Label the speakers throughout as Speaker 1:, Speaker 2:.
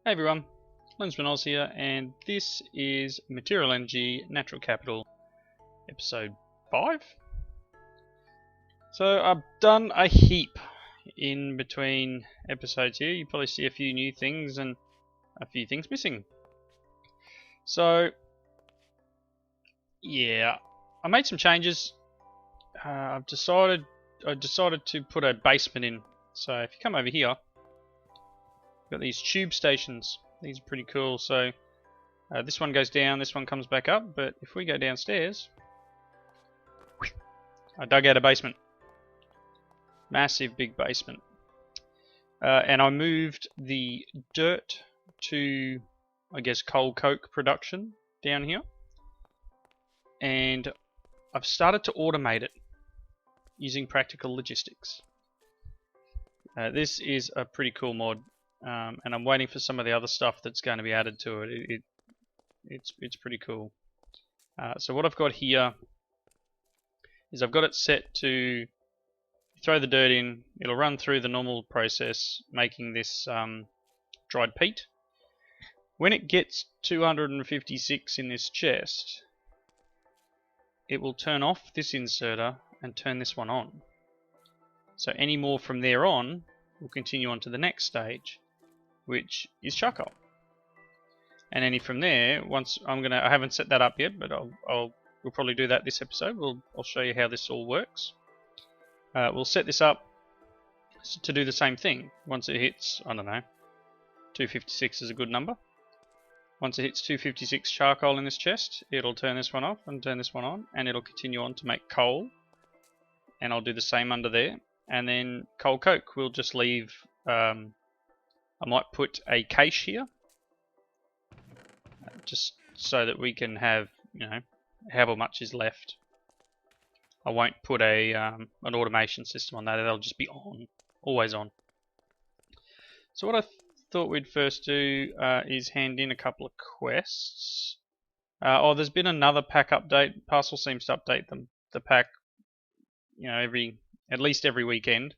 Speaker 1: Hey everyone, Lensman Oz here, and this is Material Energy Natural Capital episode 5. So I've done a heap in between episodes here. You probably see a few new things and a few things missing. So yeah, I made some changes. I decided to put a basement in. So if you come over here, got these tube stations. These are pretty cool. So this one goes down, this one comes back up. But if we go downstairs, I dug out a basement. Massive big basement. And I moved the dirt to, I guess, coal coke production down here. And I've started to automate it using practical logistics. This is a pretty cool mod. And I'm waiting for some of the other stuff that's going to be added to it. It's pretty cool. So what I've got here is I've got it set to throw the dirt in. It'll run through the normal process, making this dried peat. When it gets 256 in this chest, it will turn off this inserter and turn this one on. So any more from there on will continue on to the next stage, which is charcoal. And any from there, I haven't set that up yet, but we'll probably do that this episode. I'll show you how this all works. We'll set this up to do the same thing. Once it hits, I don't know, 256 is a good number. Once it hits 256 charcoal in this chest, it'll turn this one off and turn this one on, and it'll continue on to make coal. And I'll do the same under there. And then coal coke, we'll just leave. I might put a cache here, just so that we can have, however much is left. I won't put an automation system on that. That'll just be on, always on. So what I thought we'd first do is hand in a couple of quests. There's been another pack update. Parcel seems to update the pack, at least every weekend.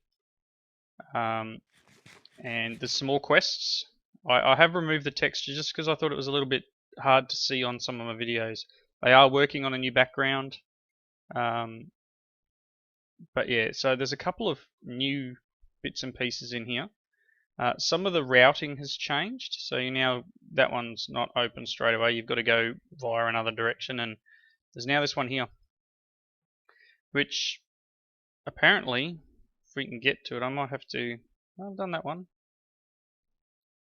Speaker 1: And there's some more quests. I have removed the texture just because I thought it was a little bit hard to see on some of my videos. They are working on a new background. But yeah, so there's a couple of new bits and pieces in here. Some of the routing has changed. So that one's not open straight away. You've got to go via another direction. And there's now this one here, which apparently, if we can get to it, I might have to... I've done that one.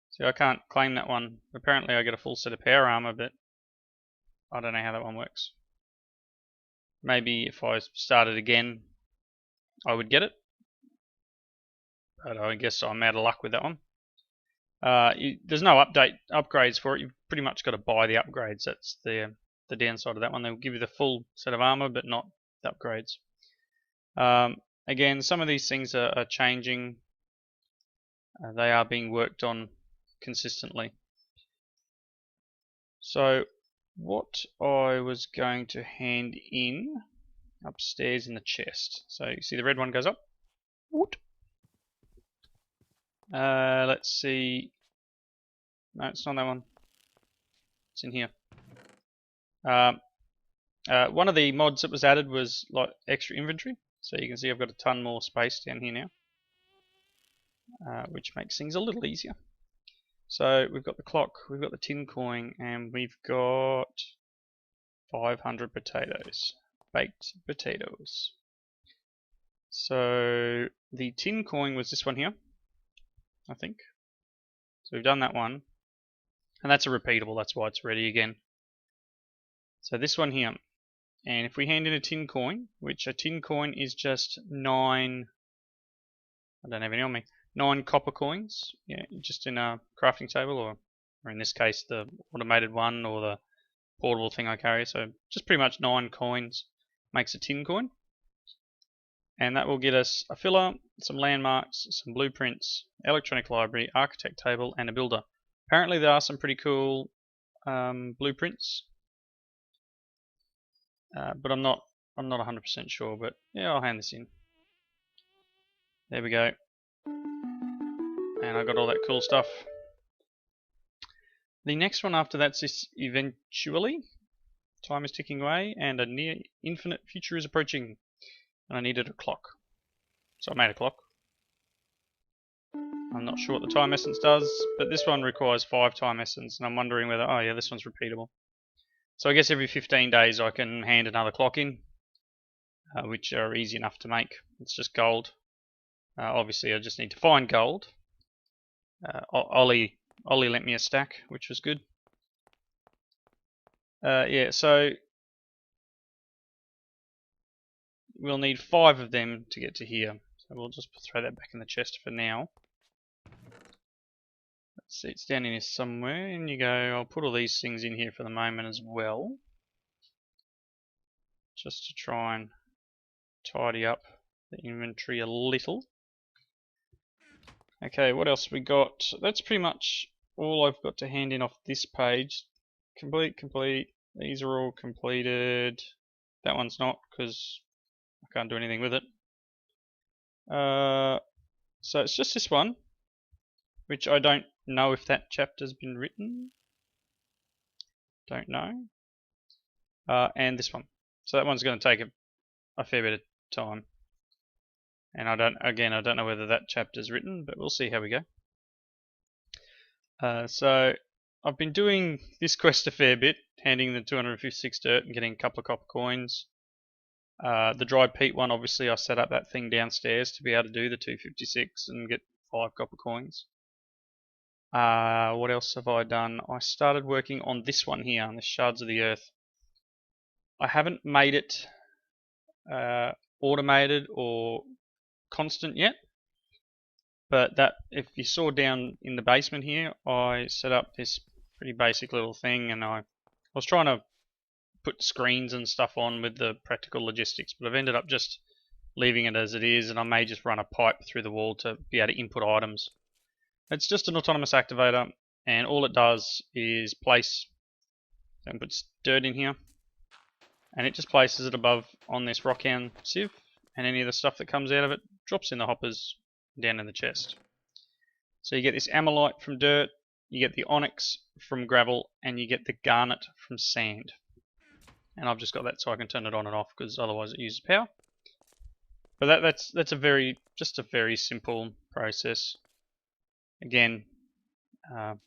Speaker 1: See, I can't claim that one. Apparently I get a full set of power armor, but I don't know how that one works. Maybe if I started again, I would get it. But I guess I'm out of luck with that one. There's no upgrades for it. You've pretty much got to buy the upgrades. That's the downside of that one. They'll give you the full set of armor, but not the upgrades. Again, some of these things are changing. They are being worked on consistently. So what I was going to hand in upstairs in the chest. So you see the red one goes up. Let's see. No, it's not that one. It's in here. One of the mods that was added was like extra inventory. So you can see I've got a ton more space down here now. Which makes things a little easier. So we've got the clock, we've got the tin coin, and we've got 500 potatoes, baked potatoes. So the tin coin was this one here, I think. So we've done that one, and that's a repeatable, that's why it's ready again. So this one here, and if we hand in a tin coin, which a tin coin is just 9, I don't have any on me, 9 copper coins, just in a crafting table, or in this case the automated one or the portable thing I carry. So just pretty much 9 coins makes a tin coin, and that will get us a filler, some landmarks, some blueprints, electronic library, architect table, and a builder. Apparently there are some pretty cool blueprints, but I'm not 100% sure. But yeah, I'll hand this in. There we go. And I got all that cool stuff. The next one after that's this eventually. Time is ticking away and a near infinite future is approaching. And I needed a clock. So I made a clock. I'm not sure what the time essence does, but this one requires 5 time essence, and I'm wondering whether, oh yeah, this one's repeatable. So I guess every 15 days I can hand another clock in, which are easy enough to make. It's just gold. Obviously I just need to find gold. Ollie lent me a stack, which was good. Yeah, so we'll need 5 of them to get to here. So we'll just throw that back in the chest for now. Let's see, it's down in here somewhere. In you go. I'll put all these things in here for the moment as well. Just to try and tidy up the inventory a little. Okay, what else we got? That's pretty much all I've got to hand in off this page. Complete. These are all completed. That one's not, because I can't do anything with it. So it's just this one, which I don't know if that chapter's been written. Don't know. And this one. So that one's going to take a fair bit of time. And I don't know whether that chapter's written, but we'll see how we go. So I've been doing this quest a fair bit, handing the 256 dirt and getting a couple of copper coins. The dried peat one, obviously I set up that thing downstairs to be able to do the 256 and get 5 copper coins. What else have I done? I started working on this one here, on the Shards of the Earth. I haven't made it automated or constant yet, but that, if you saw down in the basement here, I set up this pretty basic little thing, and I was trying to put screens and stuff on with the practical logistics, but I've ended up just leaving it as it is, and I may just run a pipe through the wall to be able to input items. It's just an autonomous activator, and all it does is place, so it puts dirt in here, and it just places it above on this rockhound sieve, and any of the stuff that comes out of it drops in the hoppers down in the chest. So you get this amylite from dirt, you get the onyx from gravel, and you get the garnet from sand. And I've just got that so I can turn it on and off, because otherwise it uses power. But that's a very simple process. Again, I'll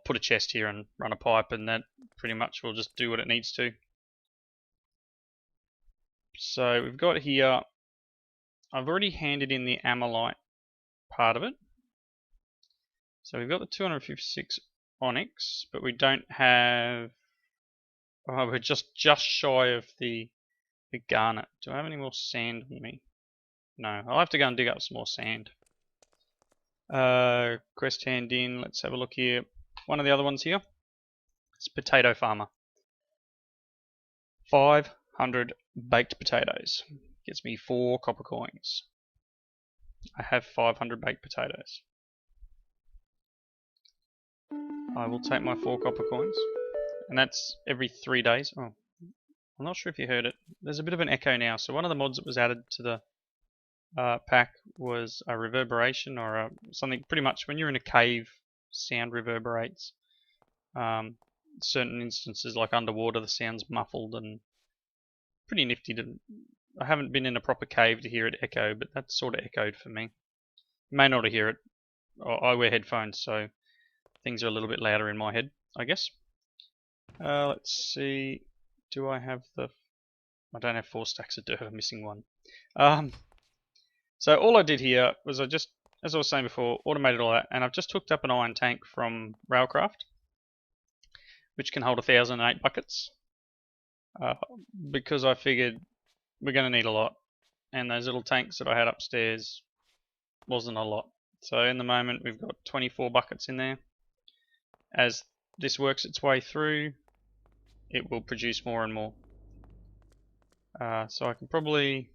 Speaker 1: put a chest here and run a pipe, and that pretty much will just do what it needs to. So we've got here, I've already handed in the amylite part of it. So we've got the 256 onyx, but we don't have, we're just shy of the garnet. Do I have any more sand on me? No, I'll have to go and dig up some more sand. Quest hand in, let's have a look here. One of the other ones here, it's potato farmer. 500 baked potatoes. Gets me 4 copper coins. I have 500 baked potatoes. I will take my 4 copper coins. And that's every 3 days. Oh, I'm not sure if you heard it. There's a bit of an echo now. So one of the mods that was added to the pack was a reverberation, or something. Pretty much when you're in a cave, sound reverberates. Certain instances, like underwater, the sound's muffled and pretty nifty. I haven't been in a proper cave to hear it echo, but that sort of echoed for me. You may not hear it. I wear headphones, so things are a little bit louder in my head, I guess. Let's see. Do I have the... I don't have 4 stacks of dirt. I'm missing one. So all I did here was I just, as I was saying before, automated all that, and I've just hooked up an iron tank from Railcraft, which can hold 1,008 buckets, because I figured we're going to need a lot, and those little tanks that I had upstairs wasn't a lot. So in the moment we've got 24 buckets in there. As this works its way through, it will produce more and more. So I can probably...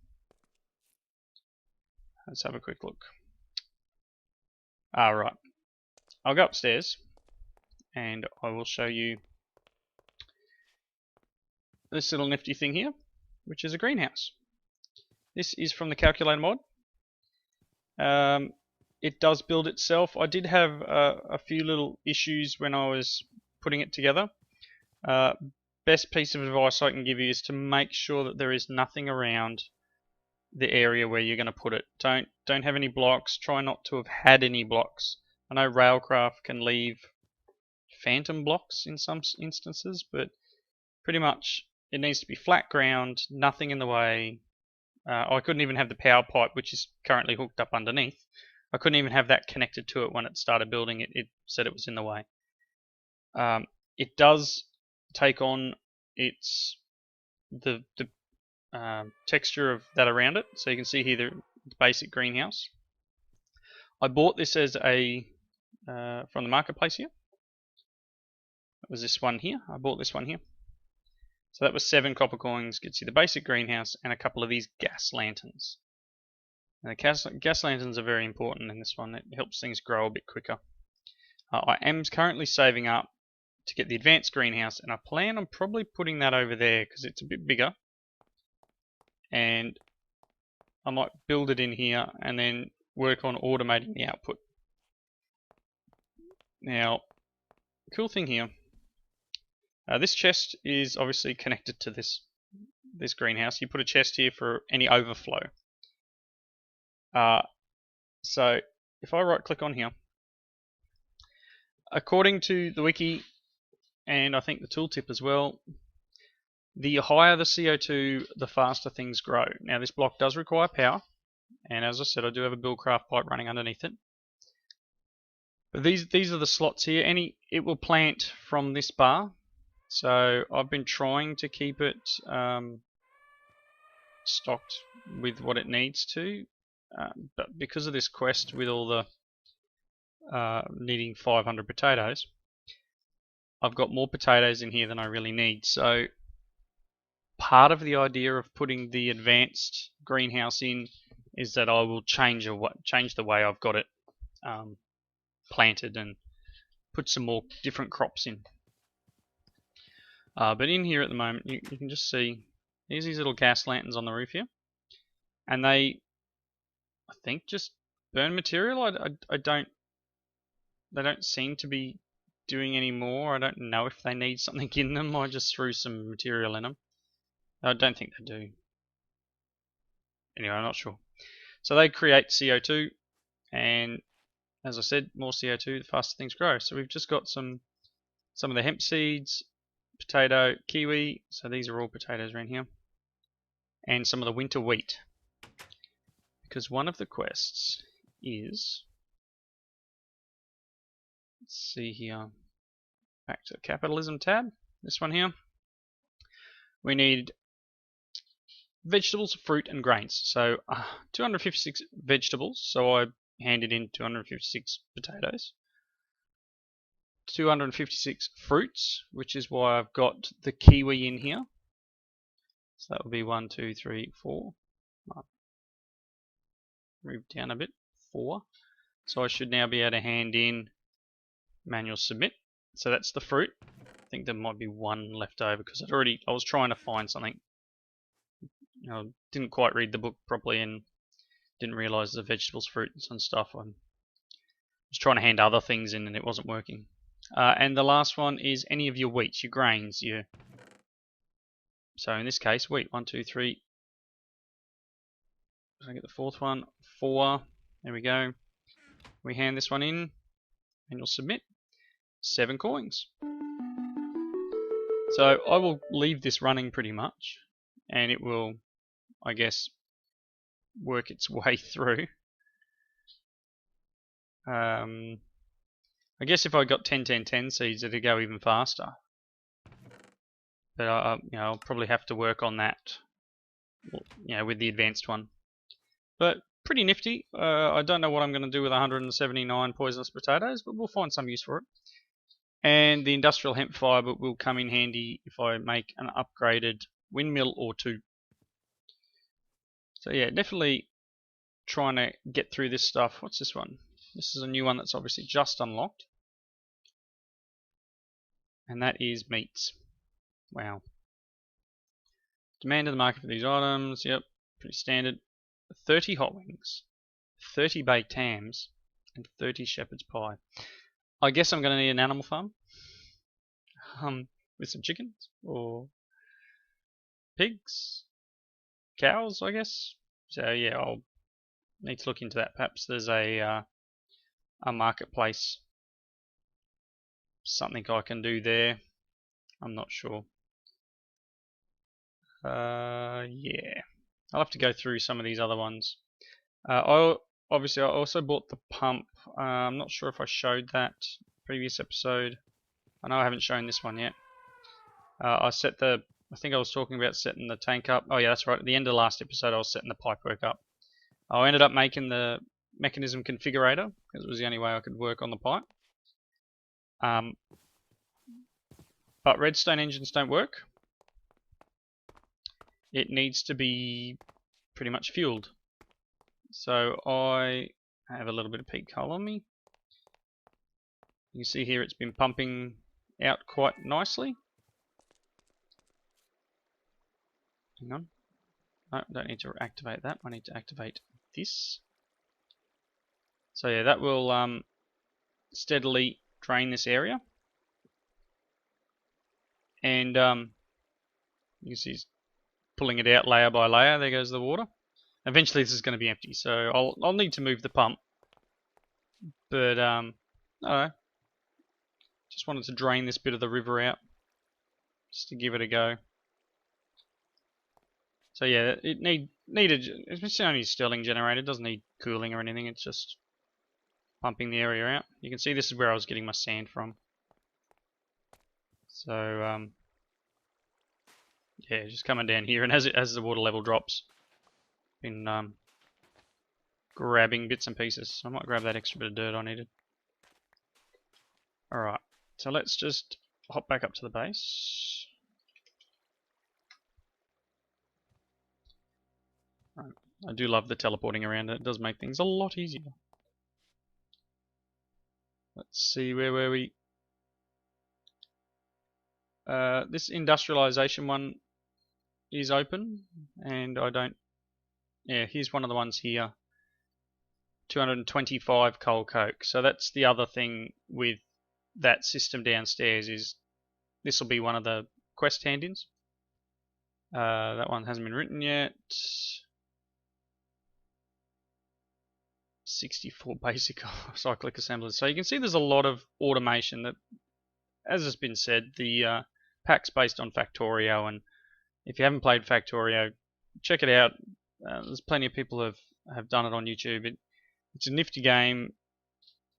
Speaker 1: Let's have a quick look. Right. I'll go upstairs and I will show you this little nifty thing here, which is a greenhouse. This is from the calculator mod. it does build itself. I did have a few little issues when I was putting it together. Best piece of advice I can give you is to make sure that there is nothing around the area where you're going to put it. Don't have any blocks. Try not to have had any blocks. I know Railcraft can leave phantom blocks in some instances, but pretty much it needs to be flat ground, nothing in the way. I couldn't even have the power pipe, which is currently hooked up underneath. I couldn't even have that connected to it when it started building it. It said it was in the way. It does take on the texture of that around it. So you can see here the basic greenhouse. I bought this as a from the marketplace here. It was this one here. I bought this one here. So that was 7 copper coins. Gets you the basic greenhouse and a couple of these gas lanterns. And the gas lanterns are very important in this one. It helps things grow a bit quicker. I am currently saving up to get the advanced greenhouse, and I plan on probably putting that over there because it's a bit bigger. And I might build it in here and then work on automating the output. Now, the cool thing here, this chest is obviously connected to this greenhouse. You put a chest here for any overflow. So if I right click on here, according to the wiki and I think the tooltip as well, the higher the CO2, the faster things grow. Now this block does require power, and as I said, I do have a Buildcraft pipe running underneath it. But these are the slots here. It will plant from this bar. So I've been trying to keep it stocked with what it needs to, but because of this quest with all the needing 500 potatoes, I've got more potatoes in here than I really need. So part of the idea of putting the advanced greenhouse in is that I will change the way I've got it planted and put some more different crops in. But in here at the moment, you can just see there's these little gas lanterns on the roof here, and they, I think, just burn material. They don't seem to be doing any more. I don't know if they need something in them. I just threw some material in them. I don't think they do. Anyway, I'm not sure. So they create CO2, and as I said, more CO2, the faster things grow. So we've just got some of the hemp seeds, potato, kiwi, so these are all potatoes around here, and some of the winter wheat, because one of the quests is, let's see here, back to the capitalism tab, this one here, we need vegetables, fruit and grains. So 256 vegetables, so I handed in 256 potatoes. 256 fruits, which is why I've got the kiwi in here. So that will be 1, 2, 3, 4. Move down a bit, 4. So I should now be able to hand in manual submit. So that's the fruit. I think there might be one left over because I was trying to find something. I didn't quite read the book properly and didn't realize the vegetables, fruits and stuff. I was trying to hand other things in and it wasn't working. And the last one is any of your wheats, your grains, so in this case, wheat, 1, 2, 3. Did I get the fourth one? 4. There we go. We hand this one in, and you'll submit. 7 coins. So I will leave this running pretty much, and it will, I guess, work its way through. I guess if I got 10, 10, 10 seeds, it'd go even faster. But I'll probably have to work on that, with the advanced one. But pretty nifty. I don't know what I'm going to do with 179 poisonous potatoes, but we'll find some use for it. And the industrial hemp fiber will come in handy if I make an upgraded windmill or 2. So yeah, definitely trying to get through this stuff. What's this one? This is a new one that's obviously just unlocked. And that is meats. Wow. Demand in the market for these items. Yep, pretty standard. 30 hot wings. 30 baked hams. and 30 shepherd's pie. I guess I'm going to need an animal farm. With some chickens or pigs, cows, I guess. So yeah, I'll need to look into that. Perhaps there's a marketplace, something I can do there. I'm not sure. Yeah, I'll have to go through some of these other ones. Obviously I also bought the pump. I'm not sure if I showed that previous episode. I know I haven't shown this one yet. I think I was talking about setting the tank up. Oh yeah, that's right. At the end of the last episode I was setting the pipework up. I ended up making the mechanism configurator because it was the only way I could work on the pipe. But redstone engines don't work. It needs to be pretty much fueled. So I have a little bit of peak coal on me. You can see here it's been pumping out quite nicely. Hang on. No, I don't need to activate that. I need to activate this. So yeah, that will steadily drain this area. And you can see it's pulling it out layer by layer. There goes the water. Eventually this is going to be empty, so I'll need to move the pump. But I don't know. Just wanted to drain this bit of the river out, just to give it a go. So yeah, it needed. It's only a Stirling generator. It doesn't need cooling or anything. It's just pumping the area out. You can see this is where I was getting my sand from. So yeah, just coming down here, and as the water level drops, been grabbing bits and pieces. So I might grab that extra bit of dirt I needed. Alright, so let's just hop back up to the base. Right. I do love the teleporting around. It does make things a lot easier. Let's see, where were we? This industrialization one is open, and I don't. Yeah, here's one of the ones here. 225 coal coke. So that's the other thing with that system downstairs, is this will be one of the quest hand-ins. That one hasn't been written yet. 64 basic cyclic assemblers. So you can see there's a lot of automation that, as has been said, the pack's based on Factorio, and if you haven't played Factorio, check it out. There's plenty of people who have done it on YouTube. It's a nifty game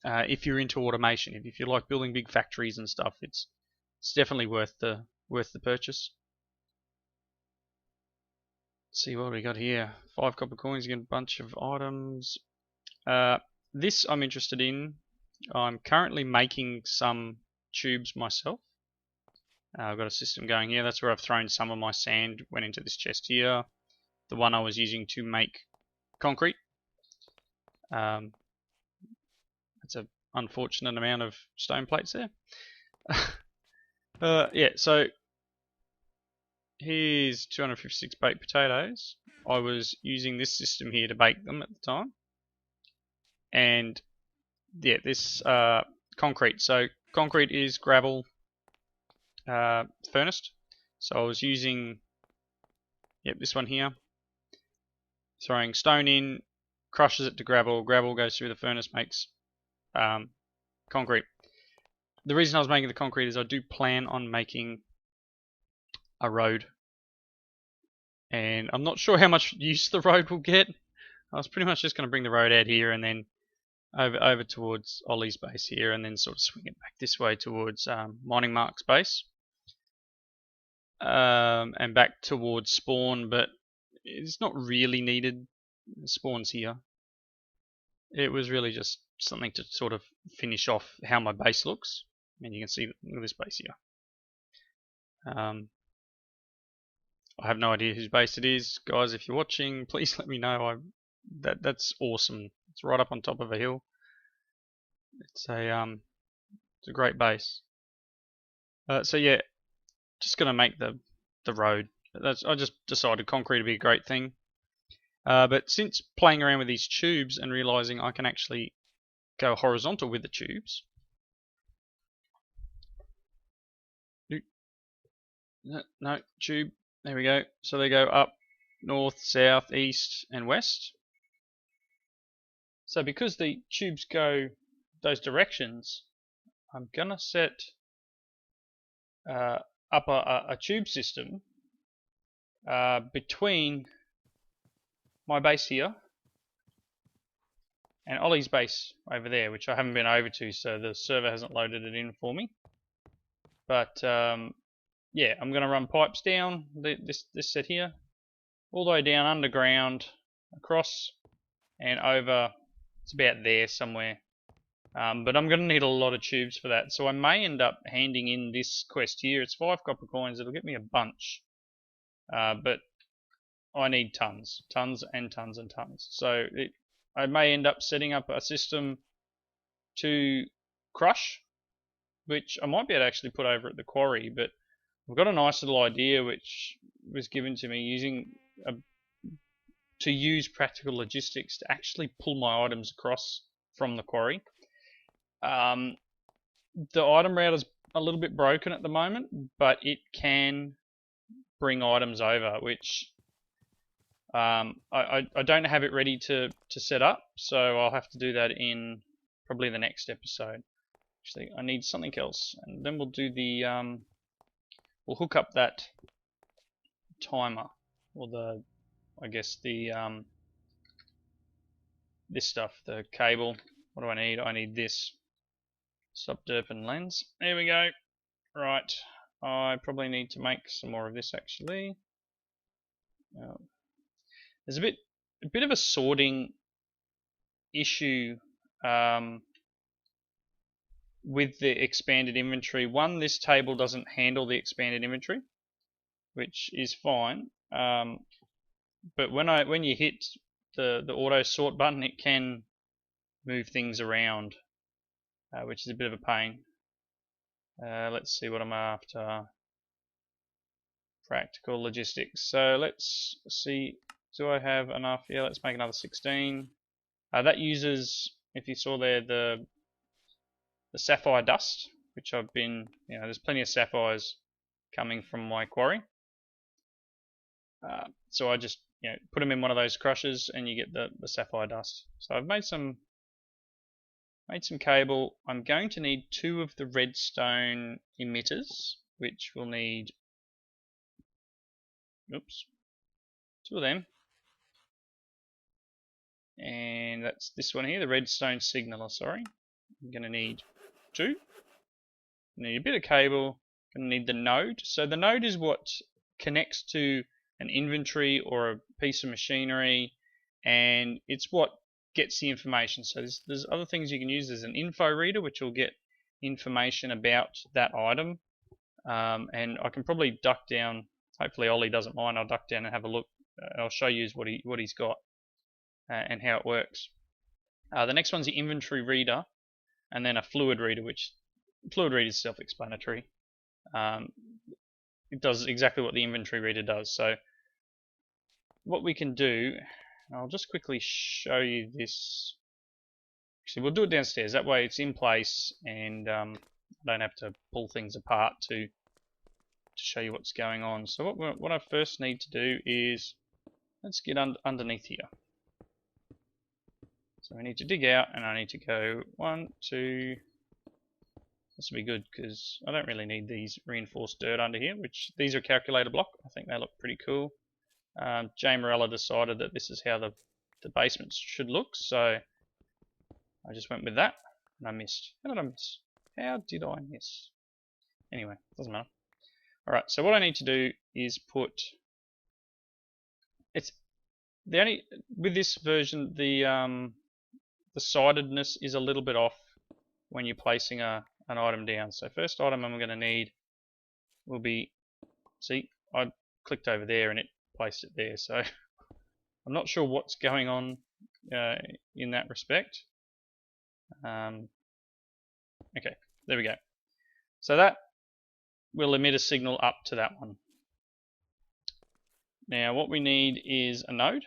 Speaker 1: if you're into automation. If you like building big factories and stuff, it's definitely worth the purchase. Let's see what we got here. 5 copper coins, you get a bunch of items. This I'm interested in. I'm currently making some tubes myself. I've got a system going here. That's where I've thrown some of my sand. Went into this chest here. The one I was using to make concrete. That's an unfortunate amount of stone plates there. Yeah, so here's 256 baked potatoes. I was using this system here to bake them at the time. And yeah, this concrete. So concrete is gravel furnace. So I was using this one here. Throwing stone in, crushes it to gravel. Gravel goes through the furnace, makes concrete. The reason I was making the concrete is I do plan on making a road. And I'm not sure how much use the road will get. I was pretty much just going to bring the road out here and then over towards Ollie's base here, and then sort of swing it back this way towards Mining Mark's base. And back towards spawn, but it's not really needed. Spawn's here. It was really just something to sort of finish off how my base looks. And you can see, look at this base here. I have no idea whose base it is. Guys, if you're watching, please let me know. That's awesome. It's right up on top of a hill. It's a great base. So yeah, just gonna make the road. I just decided concrete would be a great thing. But since playing around with these tubes and realizing I can actually go horizontal with the tubes. No, tube. There we go. So they go up, north, south, east, and west. So because the tubes go those directions, I'm gonna set up a tube system between my base here and Ollie's base over there, which I haven't been over to, so the server hasn't loaded it in for me. But yeah, I'm going to run pipes down this set here, all the way down underground, across and over. It's about there somewhere. But I'm going to need a lot of tubes for that, so I may end up handing in this quest here. It's 5 copper coins. It'll get me a bunch, but I need tons and tons and tons. So I may end up setting up a system to crush, which I might be able to actually put over at the quarry, but I've got a nice little idea which was given to me using to use practical logistics to actually pull my items across from the quarry. The item route is a little bit broken at the moment, but it can bring items over, which I don't have it ready to set up, so I'll have to do that in probably the next episode. Actually, I need something else, and then we'll do the we'll hook up that timer, or I guess the this stuff, the cable. What do I need? I need this subderpin lens. There we go. Right, I probably need to make some more of this actually. There's a bit of a sorting issue with the expanded inventory. One, this table doesn't handle the expanded inventory, which is fine. But when you hit the auto sort button, it can move things around, which is a bit of a pain. Let's see what I'm after. Practical logistics. So let's see. Do I have enough? Yeah, let's make another 16. That uses, if you saw there, the sapphire dust, which I've been, there's plenty of sapphires coming from my quarry. So I just, put them in one of those crushers, and you get the sapphire dust. So I've made some cable. I'm going to need 2 of the redstone emitters, which will need, 2 of them. And that's this one here, the redstone signaler, sorry. I'm going to need 2. Need a bit of cable. Going to need the node. So the node is what connects to an inventory or a piece of machinery, and it's what gets the information. So there's other things you can use. There's an info reader, which will get information about that item, and I can probably duck down. Hopefully Ollie doesn't mind. I'll duck down and have a look. I'll show you what he's got and how it works. The next one's the inventory reader, and then a fluid reader, which fluid reader is self-explanatory. It does exactly what the inventory reader does. So what we can do, I'll just quickly show you this. Actually, we'll do it downstairs. That way it's in place, and I don't have to pull things apart to show you what's going on. So what I first need to do is, let's get underneath here. So I need to dig out, and I need to go 1, 2. This will be good because I don't really need these reinforced dirt under here, which these are calculator block. I think they look pretty cool. Jay Morella decided that this is how the basements should look, so I just went with that, and I missed. How did I miss? How did I miss? Anyway, doesn't matter. Alright, so what I need to do is put, with this version, the sidedness is a little bit off when you're placing an item down. So first item I'm going to need will be, see, I clicked over there and it placed it there, so I'm not sure what's going on in that respect. Okay, there we go. So that will emit a signal up to that one. Now what we need is a node.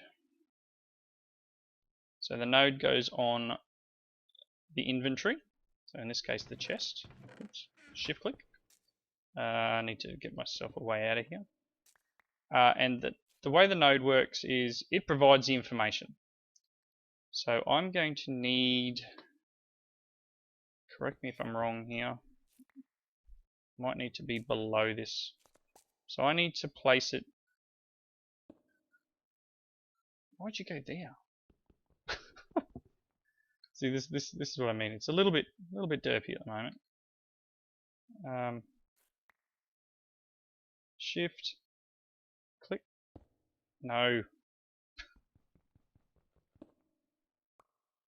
Speaker 1: So the node goes on the inventory. So in this case, the chest. Oops. Shift click. I need to get myself a way out of here. And the way the node works is it provides the information. So I'm going to need, correct me if I'm wrong here, might need to be below this. So I need to place it. Why'd you go there? See, this is what I mean. It's a little bit derpy at the moment. Shift, click. No.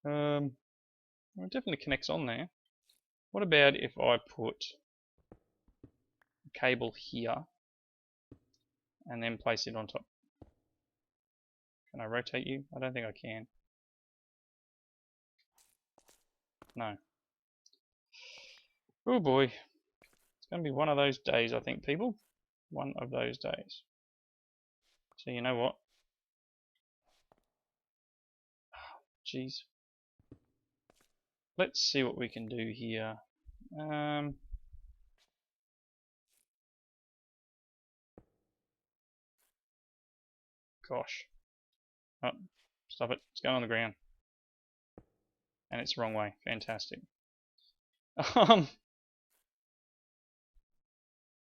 Speaker 1: It definitely connects on there. What about if I put a cable here and then place it on top? Can I rotate you? I don't think I can. No. Oh boy. It's going to be one of those days, I think, people. One of those days. So you know what? Jeez. Let's see what we can do here. Gosh. Oh, stop it. It's going on the ground. And it's the wrong way. Fantastic. Having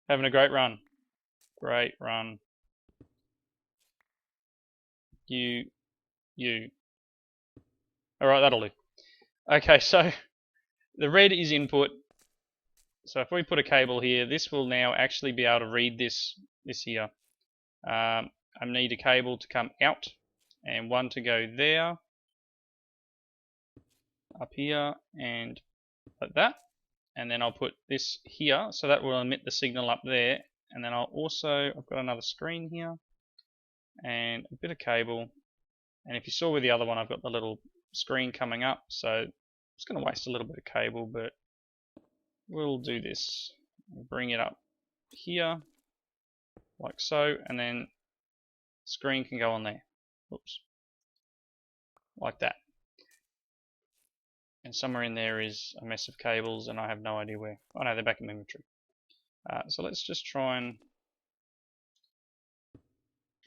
Speaker 1: a great run. Great run. You. Alright, that'll do. Okay, so the red is input. So if we put a cable here, this will now actually be able to read this here. I need a cable to come out and one to go there, up here, and like that. And then I'll put this here, so that will emit the signal up there. And then I've got another screen here and a bit of cable. And if you saw with the other one, I've got the little screen coming up, so it's going to waste a little bit of cable, but we'll do this. Bring it up here, like so, and then screen can go on there. Oops. Like that. And somewhere in there is a mess of cables, and I have no idea where. Oh no, they're back in inventory. So let's just try and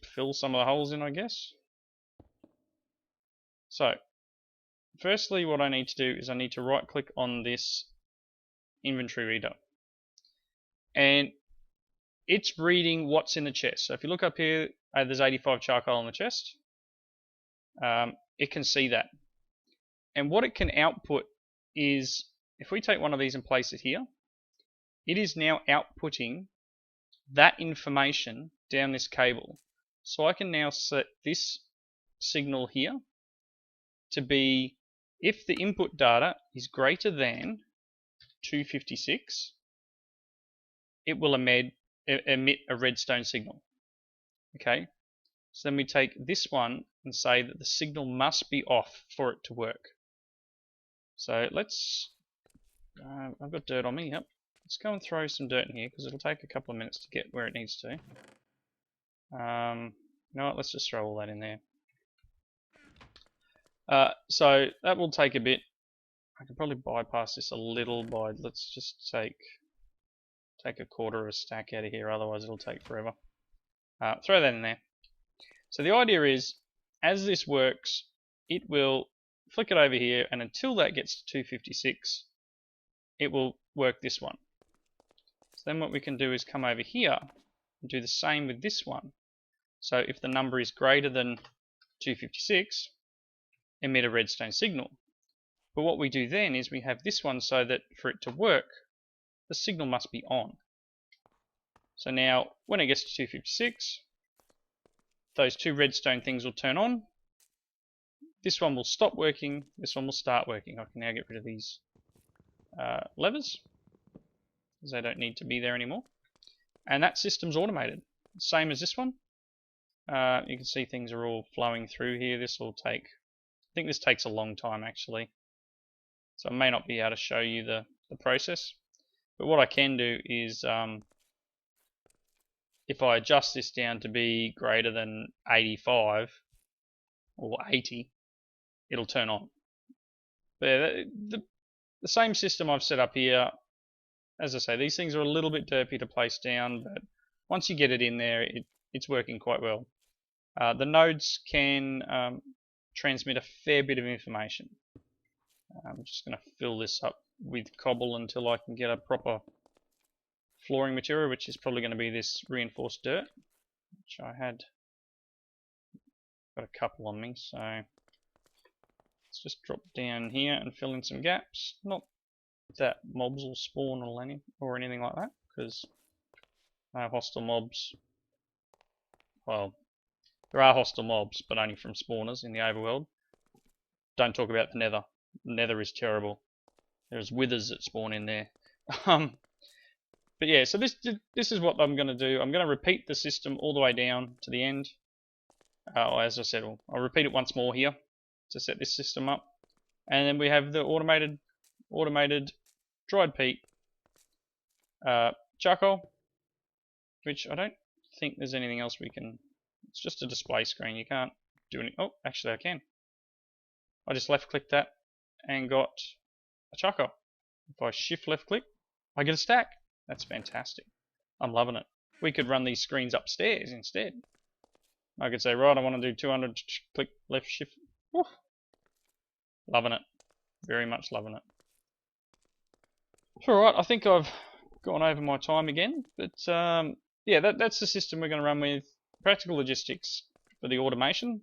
Speaker 1: fill some of the holes in, I guess. So, firstly, what I need to do is I need to right click on this inventory reader. And it's reading what's in the chest. So if you look up here, there's 85 charcoal in the chest. It can see that. And what it can output is, if we take one of these and place it here, it is now outputting that information down this cable. So I can now set this signal here to be, if the input data is greater than 256, it will emit a redstone signal. Okay, so then we take this one and say that the signal must be off for it to work. So let's, I've got dirt on me, yep. Let's go and throw some dirt in here because it'll take a couple of minutes to get where it needs to. You know what, let's just throw all that in there. So that will take a bit. I can probably bypass this a little by, let's just take a quarter of a stack out of here, otherwise it'll take forever. Throw that in there. So the idea is, as this works, it will flick it over here, and until that gets to 256, it will work this one. So then what we can do is come over here and do the same with this one. So if the number is greater than 256, emit a redstone signal. But what we do then is we have this one so that for it to work, the signal must be on. So now when it gets to 256, those two redstone things will turn on. This one will stop working, this one will start working. I can now get rid of these levers, because they don't need to be there anymore. And that system's automated. Same as this one. You can see things are all flowing through here. This will take, I think this takes a long time actually. So I may not be able to show you the process. But what I can do is, if I adjust this down to be greater than 85 or 80, it'll turn on. But the same system I've set up here. As I say, these things are a little bit derpy to place down, but once you get it in there, it's working quite well. The nodes can transmit a fair bit of information. I'm just going to fill this up with cobble until I can get a proper flooring material, which is probably going to be this reinforced dirt, which I had got a couple on me. So let's just drop down here and fill in some gaps. Not that mobs will spawn or anything like that, because no hostile mobs. Well, there are hostile mobs, but only from spawners in the overworld. Don't talk about the nether. The nether is terrible. There's withers that spawn in there. But yeah, so this is what I'm going to do. I'm going to repeat the system all the way down to the end. As I said, I'll repeat it once more here to set this system up. And then we have the automated dried peat charcoal, which I don't think there's anything else we can. It's just a display screen. You can't do any. Oh, actually I can. I just left click that and got a charcoal. If I shift left click, I get a stack. That's fantastic. I'm loving it. We could run these screens upstairs instead. I could say, right, I want to do 200, click left shift. Woo. Loving it. Very much loving it. Alright, I think I've gone over my time again, but yeah, that's the system we're going to run with. Practical logistics for the automation.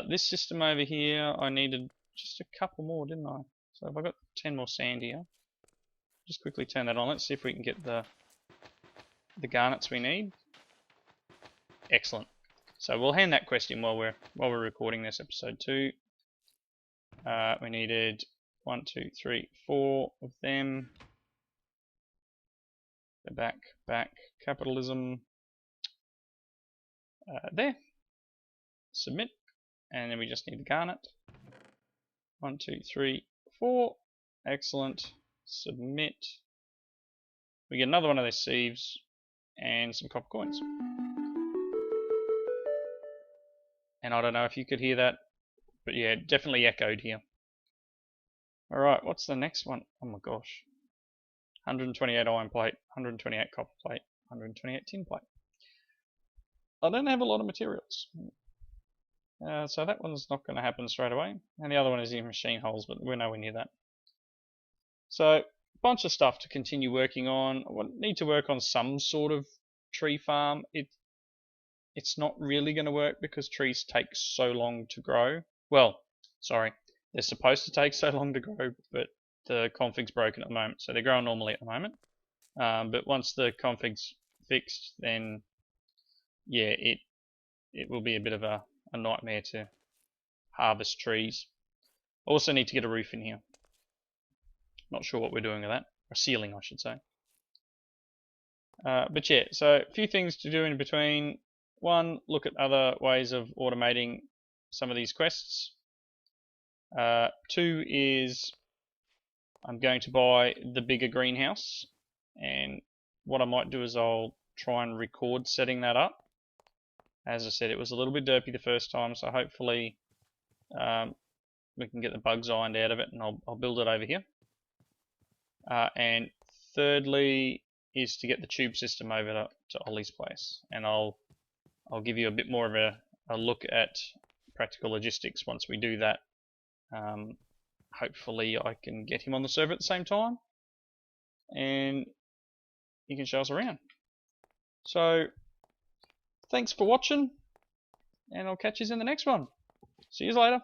Speaker 1: This system over here, I needed just a couple more, didn't I? So if I got 10 more sand here, just quickly turn that on. Let's see if we can get the garnets we need. Excellent. So we'll hand that quest in while we're recording this episode 2. We needed 1, 2, 3, 4 of them. Go back, capitalism. There. Submit. And then we just need the garnet. 1, 2, 3, 4. Excellent. Submit. We get another one of those sieves and some copper coins. And I don't know if you could hear that, but yeah, it definitely echoed here. Alright, what's the next one? Oh my gosh. 128 iron plate, 128 copper plate, 128 tin plate. I don't have a lot of materials. So that one's not going to happen straight away. And the other one is in machine holes, but we're nowhere near that. So, a bunch of stuff to continue working on. I need to work on some sort of tree farm. It's not really going to work because trees take so long to grow. Well, sorry, they're supposed to take so long to grow, but the config's broken at the moment, so they're growing normally at the moment. But once the config's fixed, then yeah, it will be a bit of a nightmare to harvest trees. I also need to get a roof in here. Not sure what we're doing with that. A ceiling, I should say. But yeah, so a few things to do in between. 1, look at other ways of automating some of these quests. 2 is I'm going to buy the bigger greenhouse, and what I might do is I'll try and record setting that up. As I said, it was a little bit derpy the first time, so hopefully we can get the bugs ironed out of it, and I'll build it over here. And thirdly is to get the tube system over to Ollie's place, and I'll give you a bit more of a look at practical logistics once we do that. Hopefully I can get him on the server at the same time, and he can show us around. So thanks for watching, and I'll catch you in the next one. See you later.